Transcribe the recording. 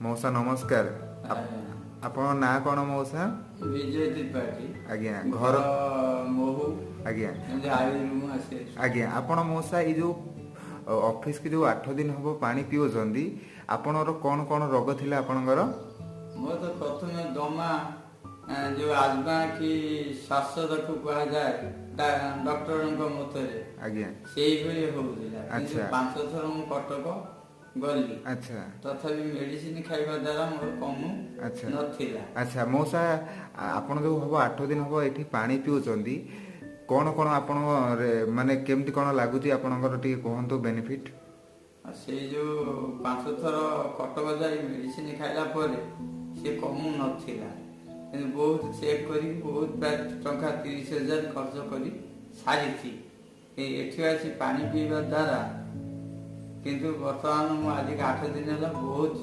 मौसा नमस्कार। आपण ना कौन मौसा? विजय त्रिपाठी। आज्ञा घर मोहू। आज्ञा आज्ञा आपण मौसा ये जो ऑफिस के जो 8 दिन हम पानी पिओचंदी आपणर कौन कौन रोग थिला आपणकर? मोर तो प्रथम दमा जो आजमा की श्वास रखु कहा जाए डॉक्टर मतरे आज्ञा से होउथिला। अच्छा 5 थर मु कटक गली। अच्छा तथापि मेडिसिन खाइबा द्वारा मोर कम अच्छा नथिला। अच्छा मौसा आपण जो हम 8 दिन हम एठी पानी पिओचंदी कौन कौन आपण माने केमती कौन लागुची आपणकर टी कहंतु बेनिफिट? से जो 5 थर कटक जाई मेडिसिन खाइला परे से कम नथिला। बहुत चेक करी बहुत टंका 30,000 खर्च करी सारी एठी आसी पानी पीवा द्वारा किंतु वर्तमान आज 8 दिन है बहुत